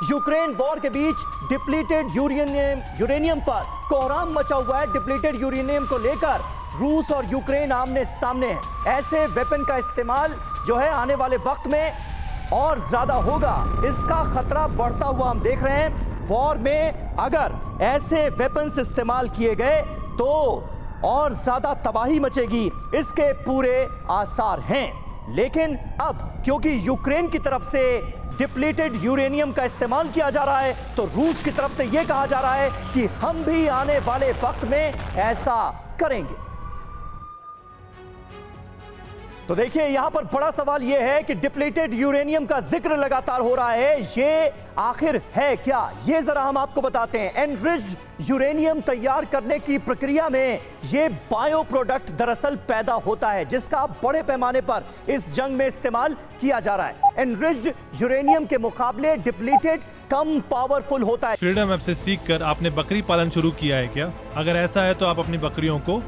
Ukraine war के बीच depleted uranium पर कोहराम मचा हुआ है। डिप्लीटेड यूरेनियम को लेकर रूस और यूक्रेन आमने सामने हैं। ऐसे वेपन का इस्तेमाल जो है आने वाले वक्त में और ज्यादा होगा, इसका खतरा बढ़ता हुआ हम देख रहे हैं। वॉर में अगर ऐसे वेपन्स इस्तेमाल किए गए तो और ज्यादा तबाही मचेगी, इसके पूरे आसार हैं। लेकिन अब क्योंकि यूक्रेन की तरफ से डिप्लीटेड यूरेनियम का इस्तेमाल किया जा रहा है, तो रूस की तरफ से यह कहा जा रहा है कि हम भी आने वाले वक्त में ऐसा करेंगे। तो देखिए, यहां पर बड़ा सवाल यह है कि डिप्लीटेड यूरेनियम का जिक्र लगातार हो रहा है, ये आखिर है क्या? ये जरा हम आपको बताते हैं। एनरिच्ड यूरेनियम तैयार करने की प्रक्रिया में ये बायो प्रोडक्ट दरअसल पैदा होता है, जिसका बड़े पैमाने पर इस जंग में इस्तेमाल किया जा रहा है। एनरिच्ड यूरेनियम के मुकाबले डिप्लीटेड कम पावरफुल होता है। फ्रीडम ऐप से सीखकर आपने बकरी पालन शुरू किया है क्या? अगर ऐसा है तो आप अपनी बकरियों को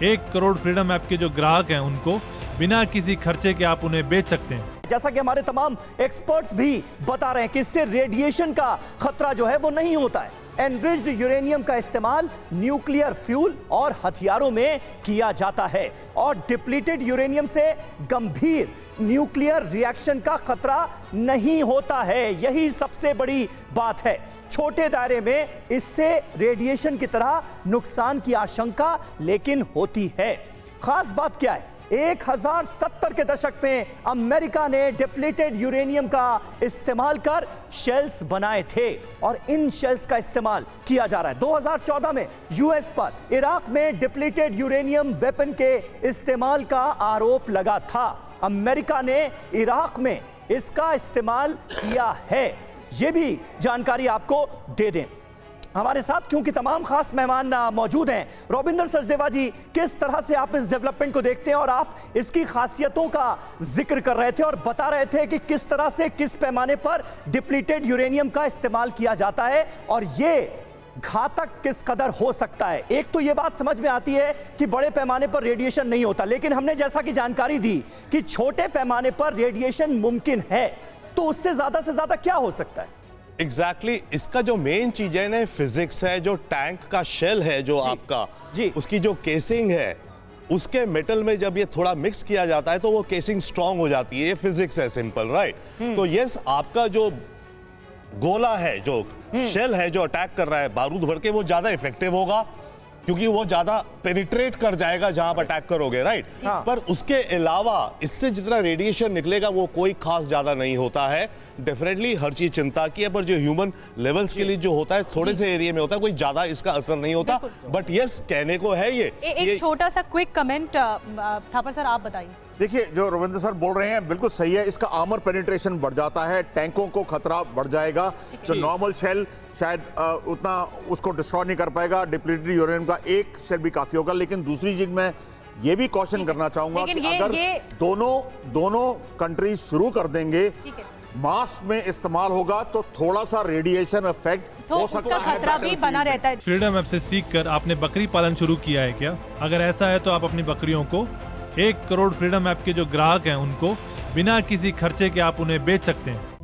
1 करोड़ फ्रीडम ऐप के जो ग्राहक हैं उनको बिना किसी खर्चे के आप उन्हें बेच सकते हैं। जैसा कि हमारे तमाम एक्सपर्ट्स भी बता रहे हैं कि इससे रेडिएशन का खतरा जो है वो नहीं होता है। एनरिच्ड यूरेनियम का इस्तेमाल न्यूक्लियर फ्यूल और हथियारों में किया जाता है और डिप्लीटेड यूरेनियम से गंभीर न्यूक्लियर रिएक्शन का खतरा नहीं होता है। यही सबसे बड़ी बात है। छोटे दायरे में इससे रेडिएशन की तरह नुकसान की आशंका लेकिन होती है। खास बात क्या है? 1070 के दशक में अमेरिका ने डिप्लीटेड यूरेनियम का इस्तेमाल कर शेल्स बनाए थे और इन शेल्स का इस्तेमाल किया जा रहा है। 2014 में यूएस पर इराक में डिप्लीटेड यूरेनियम वेपन के इस्तेमाल का आरोप लगा था। अमेरिका ने इराक में इसका इस्तेमाल किया है। यह भी जानकारी आपको दे दें। हमारे साथ क्योंकि तमाम खास मेहमान मौजूद हैं, रविंदर सचदेवा जी, किस तरह से आप इस डेवलपमेंट को देखते हैं? और आप इसकी खासियतों का जिक्र कर रहे थे और बता रहे थे कि किस तरह से किस पैमाने पर डिप्लीटेड यूरेनियम का इस्तेमाल किया जाता है और ये घातक किस कदर हो सकता है। एक तो ये बात समझ में आती है कि बड़े पैमाने पर रेडिएशन नहीं होता, लेकिन हमने जैसा कि जानकारी दी कि छोटे पैमाने पर रेडिएशन मुमकिन है, तो उससे ज्यादा क्या हो सकता है? एग्जैक्टली इसका जो मेन चीज है ना, फिजिक्स है। जो टैंक का शेल है जो आपका जी, उसकी जो केसिंग है, उसके मेटल में जब ये थोड़ा मिक्स किया जाता है तो वो केसिंग स्ट्रांग हो जाती है। ये फिजिक्स है, सिंपल, राइट? तो यस, आपका जो गोला है, जो शेल है जो अटैक कर रहा है बारूद भर के, वो ज्यादा इफेक्टिव होगा क्योंकि वो ज्यादा पेनिट्रेट कर जाएगा जहां आप अटैक करोगे, राइट? पर उसके अलावा इससे जितना रेडिएशन निकलेगा वो कोई खास ज्यादा नहीं होता है। डेफिनेटली हर चीज चिंता की है, पर जो ह्यूमन लेवल्स के लिए जो होता है थोड़े से एरिया में होता है, कोई ज्यादा इसका असर नहीं होता। बट यस, कहने को है ये एक छोटा सा क्विक कमेंट थापर सर, आप बताइए। देखिए, जो रविंद्र सर बोल रहे हैं बिल्कुल सही है। इसका आर्मर पेनिट्रेशन बढ़ जाता है, टैंकों को खतरा बढ़ जाएगा। जो नॉर्मल शेल शायद उतना उसको डिस्ट्रॉय नहीं कर पाएगा। डिप्लीटेड यूरेनियम का एक शेल भी काफी होगा। लेकिन दूसरी चीज मैं ये भी कॉशन करना चाहूंगा कि अगर दोनों कंट्रीज शुरू कर देंगे, मास में इस्तेमाल होगा तो थोड़ा सा रेडिएशन इफेक्ट हो सकता है, खतरा भी बना रहता है। फ्रीडम ऐप से सीखकर आपने बकरी पालन शुरू किया है क्या? अगर ऐसा है तो आप अपनी बकरियों को 1 करोड़ फ्रीडम ऐप के जो ग्राहक हैं उनको बिना किसी खर्चे के आप उन्हें बेच सकते हैं।